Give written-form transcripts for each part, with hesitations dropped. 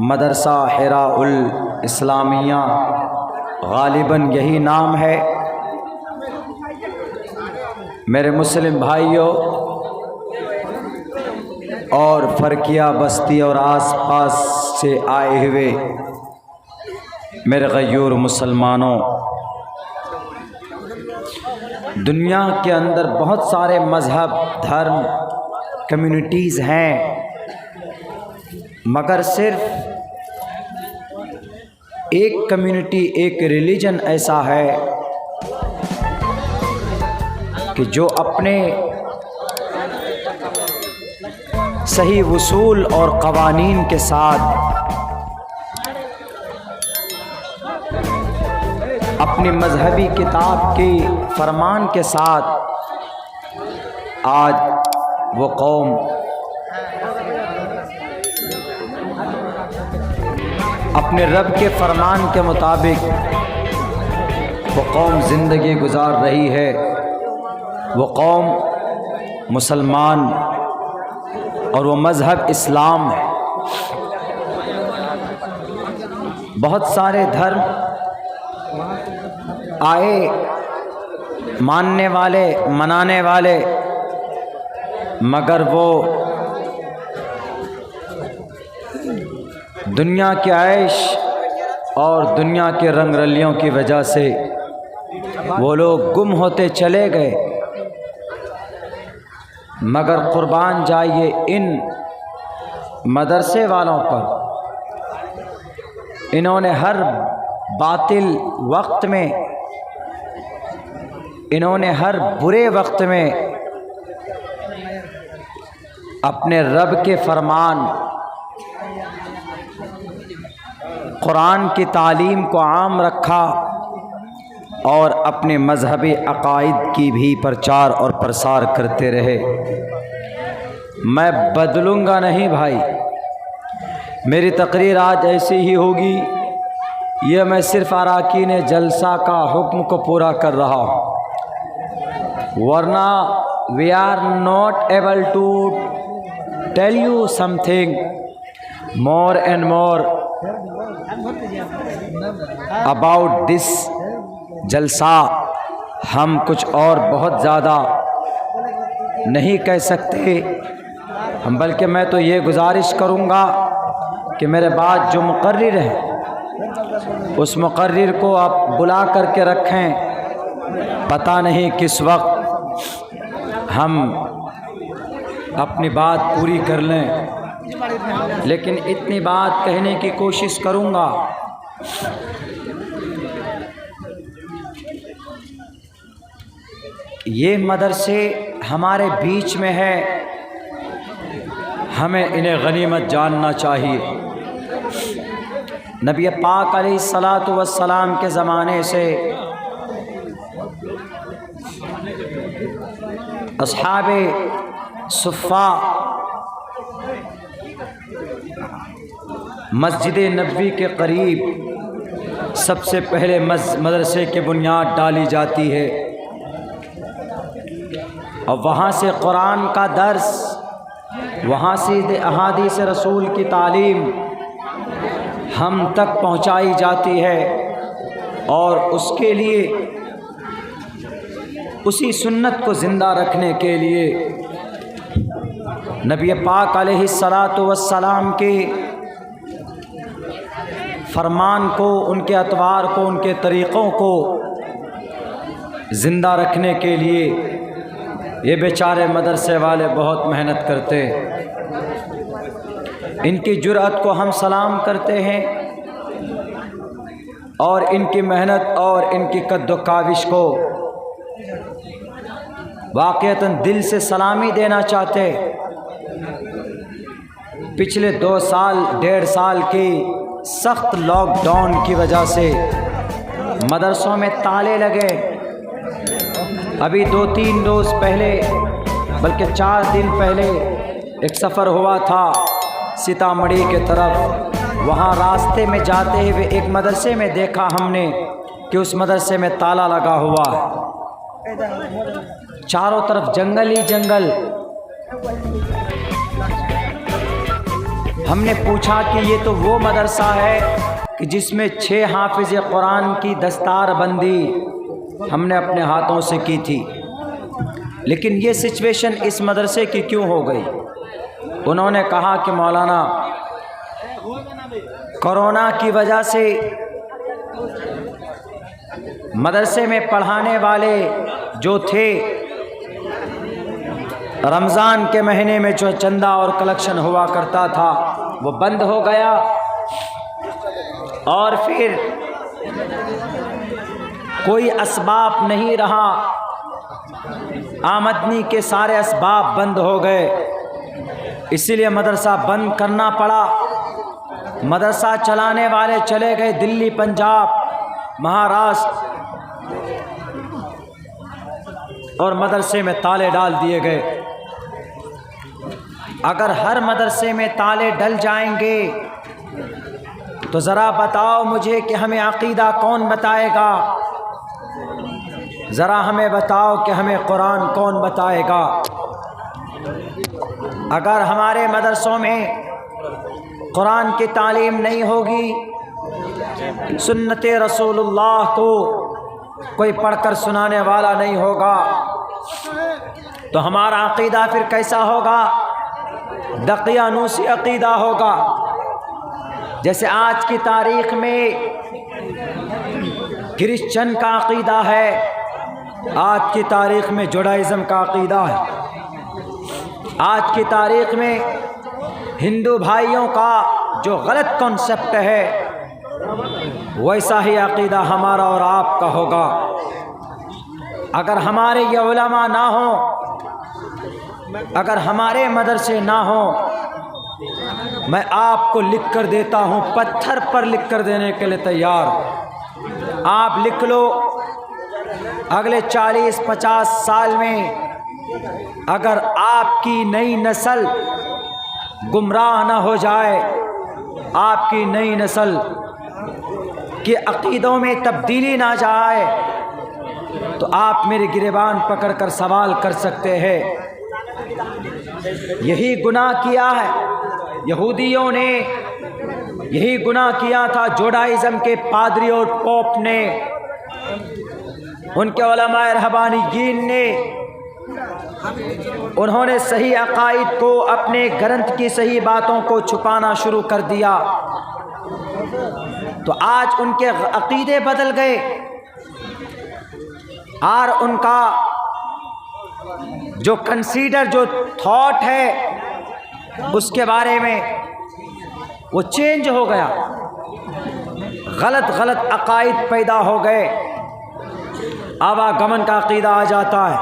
मदरसा हिराउल इस्लामिया गालिबन यही नाम है। मेरे मुस्लिम भाइयों और फ़रकिया बस्ती और आसपास से आए हुए मेरे गयूर मुसलमानों, दुनिया के अंदर बहुत सारे मज़हब, धर्म, कम्युनिटीज़ हैं, मगर सिर्फ एक कम्युनिटी, एक रिलीजन ऐसा है कि जो अपने सही उसूल और क़वानीन के साथ, अपनी मजहबी किताब के फरमान के साथ आज वो कौम अपने रब के फरमान के मुताबिक वो कौम ज़िंदगी गुजार रही है। वो कौम मुसलमान और वो मज़हब इस्लाम है। बहुत सारे धर्म आए, मानने वाले, मनाने वाले, मगर वो दुनिया के ऐश और दुनिया के रंग रलियों की वजह से वो लोग गुम होते चले गए। मगर कुर्बान जाइए इन मदरसे वालों पर। इन्होंने हर बातिल वक्त में, इन्होंने हर बुरे वक्त में अपने रब के फरमान, कुरान की तालीम को आम रखा और अपने मजहबी अकायद की भी प्रचार और प्रसार करते रहे। मैं बदलूँगा नहीं भाई, मेरी तकरीर आज ऐसी ही होगी। यह मैं सिर्फ अराकीन जलसा का हुक्म को पूरा कर रहा हूँ, वरना we are not able to tell you something more and more about this जलसा। हम कुछ और बहुत ज़्यादा नहीं कह सकते हम, बल्कि मैं तो ये गुजारिश करूँगा कि मेरे बाद जो मुकर्रिर है उस मुकर्रिर को आप बुला करके रखें। पता नहीं किस वक्त हम अपनी बात पूरी कर लें, लेकिन इतनी बात कहने की कोशिश करूँगा। ये मदरसे हमारे बीच में है, हमें इन्हें गनीमत जानना चाहिए। नबी पाक अलैहिस्सलातु वस्सलाम के ज़माने से अस्हाबे सुफ़ा मस्जिद नबवी के करीब सबसे पहले मदरसे की बुनियाद डाली जाती है और वहाँ से कुरान का दर्स, वहाँ से अहादीस रसूल की तालीम हम तक पहुँचाई जाती है। और उसके लिए, उसी सुन्नत को ज़िंदा रखने के लिए नबी पाक अलैहिस्सलातु वस्सलाम के फरमान को, उनके अतवार को, उनके तरीक़ों को ज़िंदा रखने के लिए ये बेचारे मदरसे वाले बहुत मेहनत करते। इनकी जुर्अत को हम सलाम करते हैं और इनकी मेहनत और इनकी कद्दो काविश को वाक़ईतन दिल से सलामी देना चाहते। पिछले 2 साल, 1.5 साल की सख्त लॉकडाउन की वजह से मदरसों में ताले लगे। अभी 2-3 रोज़ पहले, बल्कि 4 दिन पहले एक सफ़र हुआ था सीतामढ़ी के तरफ। वहाँ रास्ते में जाते हुए एक मदरसे में देखा हमने कि उस मदरसे में ताला लगा हुआ है। चारों तरफ जंगल ही जंगल। हमने पूछा कि ये तो वो मदरसा है कि जिसमें 6 हाफिज कुरान की दस्तार बंदी हमने अपने हाथों से की थी, लेकिन ये सिचुएशन इस मदरसे की क्यों हो गई? उन्होंने कहा कि मौलाना, कोरोना की वजह से मदरसे में पढ़ाने वाले जो थे, रमज़ान के महीने में जो चंदा और कलेक्शन हुआ करता था वो बंद हो गया, और फिर कोई असबाब नहीं रहा, आमदनी के सारे असबाब बंद हो गए, इसीलिए मदरसा बंद करना पड़ा। मदरसा चलाने वाले चले गए दिल्ली, पंजाब, महाराष्ट्र, और मदरसे में ताले डाल दिए गए। अगर हर मदरसे में ताले डल जाएंगे तो ज़रा बताओ मुझे कि हमें अक़ीदा कौन बताएगा? ज़रा हमें बताओ कि हमें कुरान कौन बताएगा? अगर हमारे मदरसों में कुरान की तालीम नहीं होगी, सुन्नत रसूलुल्लाह को कोई पढ़कर सुनाने वाला नहीं होगा, तो हमारा अक़ीदा फिर कैसा होगा? दकियानूसी अक़ीदा होगा। जैसे आज की तारीख़ में क्रिश्चियन का अक़ीदा है, आज की तारीख़ में जुडाइज़म का अक़ीदा है, आज की तारीख़ में हिंदू भाइयों का जो गलत कॉन्सेप्ट है वैसा ही अक़ीदा हमारा और आपका होगा। अगर हमारे ये उलमा ना हो, अगर हमारे मदरसे ना हो, मैं आपको लिख कर देता हूँ, पत्थर पर लिख कर देने के लिए तैयार। आप लिख लो, अगले 40-50 साल में अगर आपकी नई नस्ल गुमराह ना हो जाए, आपकी नई नस्ल के अक़ीदों में तब्दीली ना जाए, तो आप मेरे गिरेबान पकड़ कर सवाल कर सकते हैं। यही गुनाह किया है यहूदियों ने, यही गुनाह किया था जुडाइज़म के पादरी और पोप ने, उनके उलमाए रहबानीयीन ने। उन्होंने सही अक़ाइद को, अपने ग्रंथ की सही बातों को छुपाना शुरू कर दिया, तो आज उनके अक़ीदे बदल गए और उनका जो कंसीडर, जो थॉट है उसके बारे में वो चेंज हो गया, गलत गलत अक़ाइद पैदा हो गए, आवागमन का अक़ीदा आ जाता है।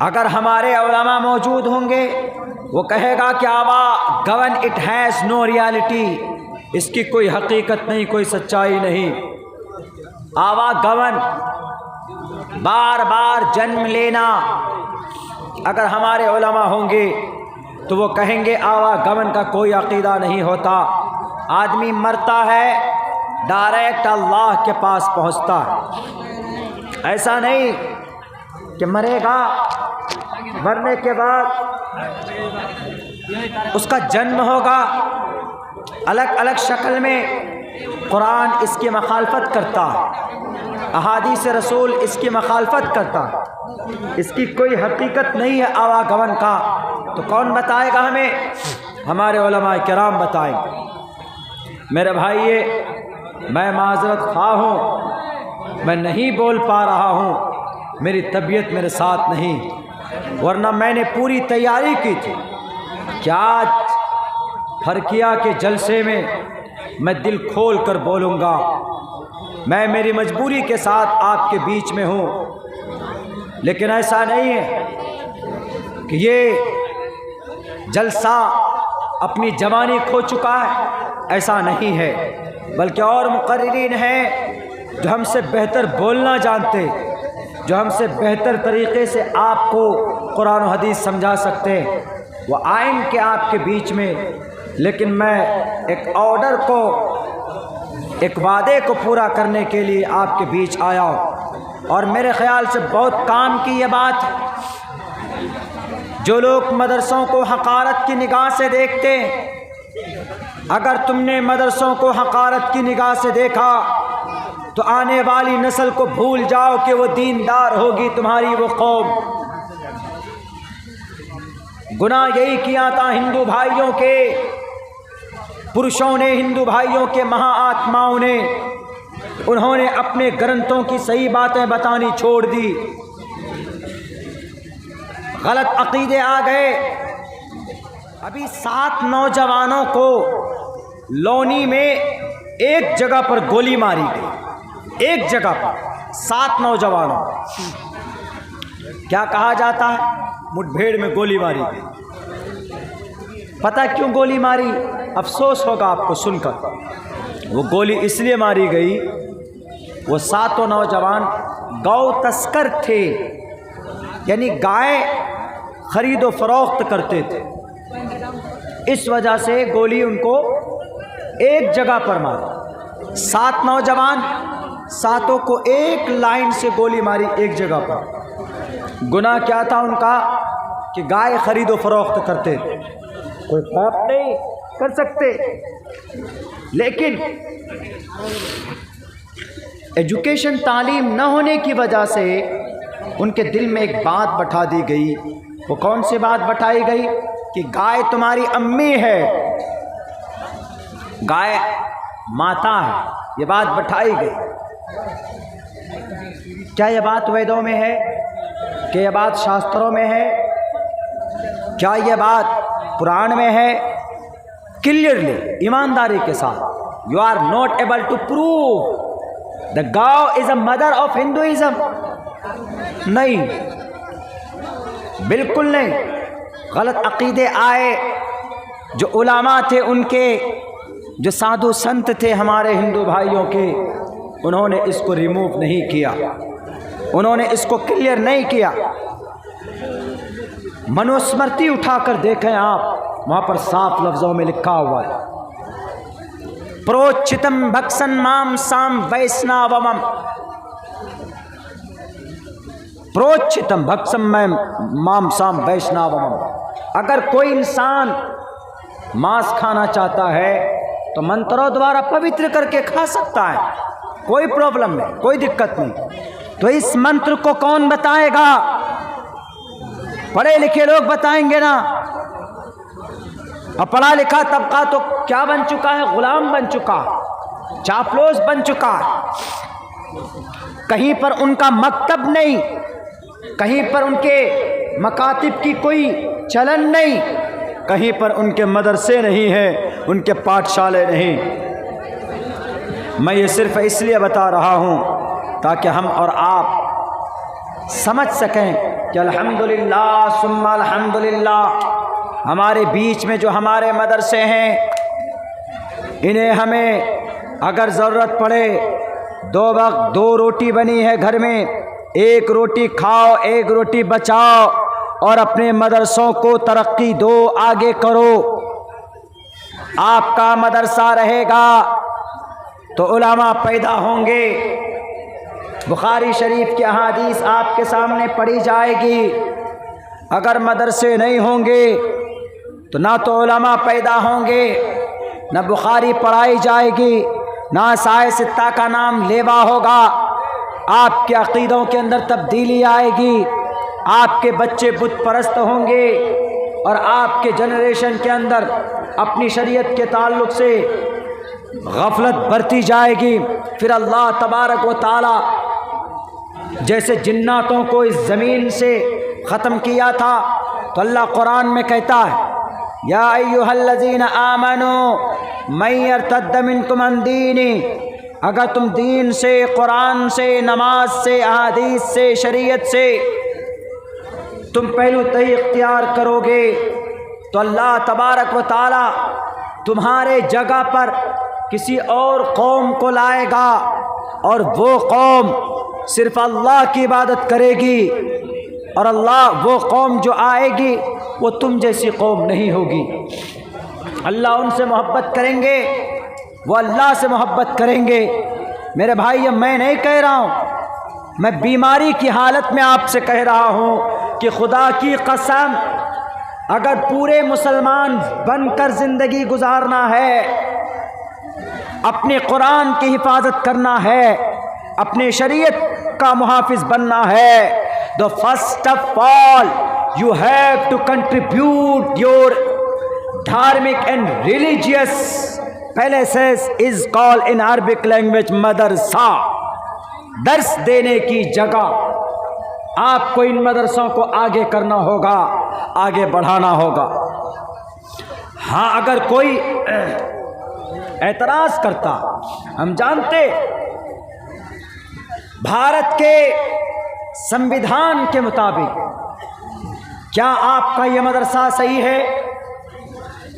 अगर हमारे उलमा मौजूद होंगे, वो कहेगा कि आवागमन इट हैज़ नो रियलिटी, इसकी कोई हकीकत नहीं, कोई सच्चाई नहीं। आवागमन, बार बार जन्म लेना, अगर हमारे उलमा होंगे तो वो कहेंगे आवागमन का कोई अक़ीदा नहीं होता, आदमी मरता है डायरेक्ट अल्लाह के पास पहुंचता है। ऐसा नहीं कि मरेगा, मरने के बाद उसका जन्म होगा अलग अलग शक्ल में। कुरान इसकी मखालफत करता है, अहादीस रसूल इसकी मखालफत करता है, इसकी कोई हकीकत नहीं है आवागमन का, तो कौन बताएगा हमें? हमारे उलमा किराम बताएंगे। मेरे भाई, मैं माज़रत ख़्वाह हूँ, मैं नहीं बोल पा रहा हूँ, मेरी तबीयत मेरे साथ नहीं, वरना मैंने पूरी तैयारी की थी। क्या फरकिया के जलसे में मैं दिल खोल कर बोलूँगा, मैं मेरी मजबूरी के साथ आपके बीच में हूँ, लेकिन ऐसा नहीं है कि ये जलसा अपनी जवानी खो चुका है, ऐसा नहीं है, बल्कि और मुक़र्रिरीन हैं जो हमसे बेहतर बोलना जानते, जो हमसे बेहतर तरीक़े से आपको कुरान और हदीस समझा सकते हैं, वो आएंगे आपके बीच में। लेकिन मैं एक ऑर्डर को, एक वादे को पूरा करने के लिए आपके बीच आया हूँ, और मेरे ख़्याल से बहुत काम की ये बात है। जो लोग मदरसों को हक़ारत की निगाह से देखते हैं, अगर तुमने मदरसों को हकारत की निगाह से देखा तो आने वाली नस्ल को भूल जाओ कि वो दीनदार होगी तुम्हारी वो कौम। गुनाह यही किया था हिंदू भाइयों के, पुरुषों ने, हिंदू भाइयों के महाआत्माओं ने। उन्होंने अपने ग्रंथों की सही बातें बतानी छोड़ दी, गलत अकीदे आ गए। अभी 7 नौजवानों को लोनी में एक जगह पर गोली मारी गई, एक जगह पर 7 नौजवानों। क्या कहा जाता है? मुठभेड़ में गोली मारी गई। पता क्यों गोली मारी? अफसोस होगा आपको सुनकर। वो गोली इसलिए मारी गई, वो 7 नौजवान गौ तस्कर थे, यानी गाय खरीदो फरोख्त करते थे। इस वजह से गोली उनको एक जगह पर मारी। 7 नौजवान, 7 को एक लाइन से गोली मारी एक जगह पर। गुनाह क्या था उनका? कि गाय खरीदो फरोख्त करते थे। कोई पाप नहीं कर सकते, लेकिन एजुकेशन तालीम न होने की वजह से उनके दिल में एक बात बैठा दी गई। वो कौन सी बात बैठाई गई? कि गाय तुम्हारी अम्मी है, गाय माता है। ये बात बैठाई गई। क्या ये बात वेदों में है? क्या ये बात शास्त्रों में है? क्या ये बात कुरान में है? क्लियरली, ईमानदारी के साथ, you are not able to prove the cow is a mother of Hinduism. नहीं, बिल्कुल नहीं। गलत अकीदे आए, जो उलामा थे उनके, जो साधु संत थे हमारे हिंदू भाइयों के, उन्होंने इसको रिमूव नहीं किया, उन्होंने इसको क्लियर नहीं किया। मनुस्मृति उठाकर देखें आप, वहां पर साफ लफ्जों में लिखा हुआ है, प्रोचितम भक्सन माम साम वैष्णवम। प्रोचितम भक्सम माम साम वैष्णवम। अगर कोई इंसान मांस खाना चाहता है तो मंत्रों द्वारा पवित्र करके खा सकता है, कोई प्रॉब्लम नहीं, कोई दिक्कत नहीं। तो इस मंत्र को कौन बताएगा? पढ़े लिखे लोग बताएंगे ना। अब पढ़ा लिखा तबका तो क्या बन चुका है? गुलाम बन चुका, चापलूस बन चुका। कहीं पर उनका मकतब नहीं, कहीं पर उनके मकातिब की कोई चलन नहीं, कहीं पर उनके मदरसे नहीं हैं, उनके पाठशाले नहीं। मैं ये सिर्फ इसलिए बता रहा हूँ ताकि हम और आप समझ सकें कि अल्हम्दुलिल्लाह सुम्मा अल्हम्दुलिल्लाह, हमारे बीच में जो हमारे मदरसे हैं, इन्हें हमें अगर ज़रूरत पड़े 2 वक्त 2 रोटी बनी है घर में, 1 रोटी खाओ, 1 रोटी बचाओ और अपने मदरसों को तरक्की दो, आगे करो। आपका मदरसा रहेगा तो उलमा पैदा होंगे। बुखारी शरीफ की अहादीस आपके सामने पढ़ी जाएगी। अगर मदरसे नहीं होंगे तो ना तो उलमा पैदा होंगे, ना बुखारी पढ़ाई जाएगी, ना साए सित्ता का नाम लेवा होगा। आपके अक़ीदों के अंदर तब्दीली आएगी, आपके बच्चे बुत परस्त होंगे और आपके जनरेशन के अंदर अपनी शरीयत के ताल्लुक़ से गफलत बरती जाएगी। फिर अल्लाह तबारक व ताला जैसे जिन्नातों को इस ज़मीन से ख़त्म किया था, तो अल्लाह कुरान में कहता है, या अय्युहल्लज़ीना आमनू मन यर्तद्द मिनकुम अन दीनी, अगर तुम दीन से, कुरान से, नमाज से, अहादीस से, शरीयत से तुम पहलू तही इख्तियार करोगे तो अल्लाह तबारक व ताला तुम्हारे जगह पर किसी और कौम को लाएगा और वो कौम सिर्फ अल्लाह की इबादत करेगी। और अल्लाह, वो कौम जो आएगी वो तुम जैसी कौम नहीं होगी। अल्लाह उनसे मोहब्बत करेंगे, वो अल्लाह से मोहब्बत करेंगे। मेरे भाई, मैं नहीं कह रहा हूँ, मैं बीमारी की हालत में आपसे कह रहा हूँ कि खुदा की कसम अगर पूरे मुसलमान बनकर ज़िंदगी गुजारना है, अपने कुरान की हिफाजत करना है, अपने शरीयत का मुहाफिज बनना है, तो first of all you have to contribute your धार्मिक and religious places is called in Arabic language मदरसा। दर्स देने की जगह आपको इन मदरसों को आगे करना होगा, आगे बढ़ाना होगा। हाँ, अगर कोई एतराज़ करता, हम जानते भारत के संविधान के मुताबिक क्या आपका ये मदरसा सही है?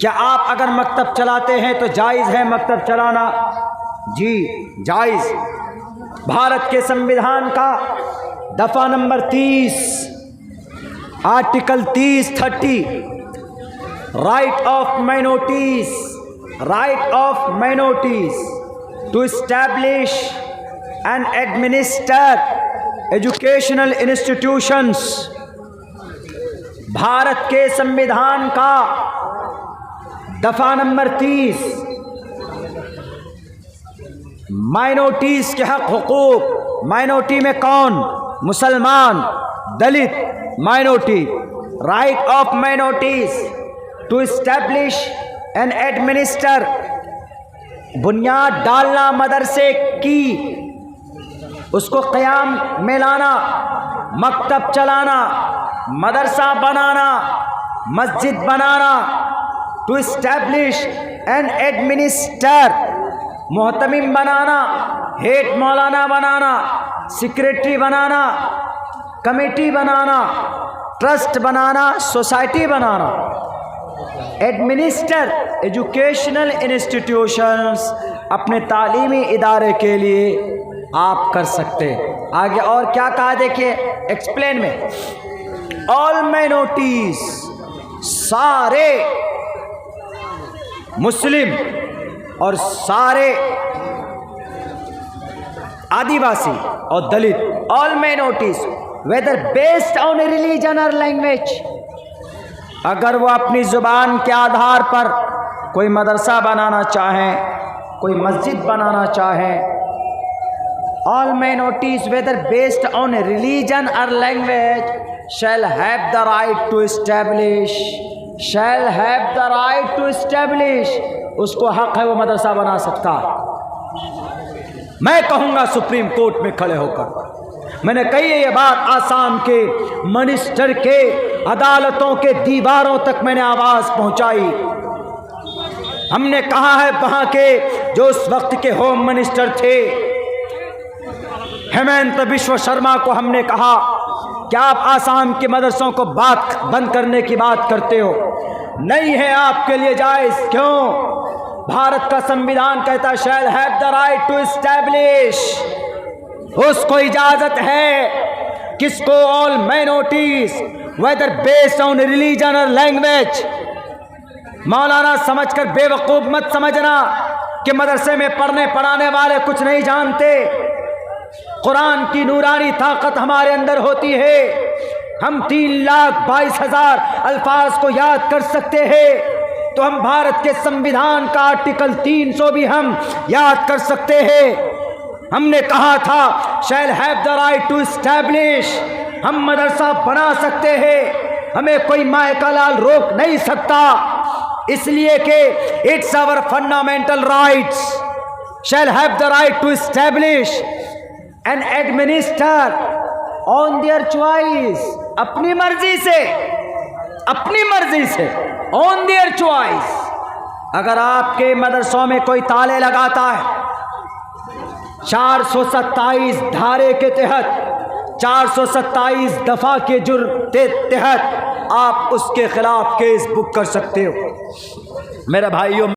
क्या आप अगर मकतब चलाते हैं तो जायज़ है मकतब चलाना? जी जायज़। भारत के संविधान का दफ़ा number 30 article 30 right of minorities to establish and administer educational institutions. Bharat के संविधान का दफ़ा नंबर 30 माइनॉरिटीज़ के हक हुकूक। माइनॉरिटी में कौन? मुसलमान, दलित, minority. Right of minorities to establish and administer, बुनियाद डालना मदरसे की, उसको क़याम में लाना, मकतब चलाना, मदरसा बनाना, मस्जिद बनाना। टू एस्टैब्लिश एंड एडमिनिस्टर, मोहतमिम बनाना, हेड मौलाना बनाना, सेक्रेटरी बनाना, कमेटी बनाना, ट्रस्ट बनाना, सोसाइटी बनाना। एडमिनिस्टर एजुकेशनल इंस्टीट्यूशंस, अपने तालीमी इदारे के लिए आप कर सकते। आगे और क्या कहा देखिए एक्सप्लेन में। ऑल माइनॉरिटीज, सारे मुस्लिम और सारे आदिवासी और दलित, all minorities whether based on religion और लैंग्वेज, अगर वो अपनी ज़ुबान के आधार पर कोई मदरसा बनाना चाहें, कोई मस्जिद बनाना चाहें, all minorities whether based on religion or language shall have the right to establish, उसको हक है वो मदरसा बना सकता है। मैं कहूँगा सुप्रीम कोर्ट में खड़े होकर, मैंने कही है ये बात, आसाम के मिनिस्टर के अदालतों के दीवारों तक मैंने आवाज़ पहुँचाई। हमने कहा है वहाँ के जो उस वक्त के होम मिनिस्टर थे हेमंत बिश्व शर्मा को, हमने कहा क्या आप आसाम के मदरसों को बात बंद करने की बात करते हो? नहीं है आपके लिए जायज़। क्यों? भारत का संविधान कहता है shall have the right to establish, उसको इजाज़त है। किसको? All minorities whether based on religion और लैंग्वेज। मौलाना समझकर बेवकूफ़ मत समझना कि मदरसे में पढ़ने पढ़ाने वाले कुछ नहीं जानते। कुरान की नूरानी ताकत हमारे अंदर होती है। हम 3,22,000 अल्फाज को याद कर सकते हैं, तो हम भारत के संविधान का आर्टिकल 300 भी हम याद कर सकते हैं। हमने कहा था shall have the right to establish, हम मदरसा बना सकते हैं, हमें कोई माए का लाल रोक नहीं सकता, इसलिए कि it's our fundamental rights. Shall have the right to establish and administer on their choice, अपनी मर्जी से, ऑन देयर चॉइस। अगर आपके मदरसों में कोई ताले लगाता है 427 धारे के तहत, 427 दफा के जुर्म के तहत आप उसके खिलाफ केस बुक कर सकते हो। मेरे भाइयों,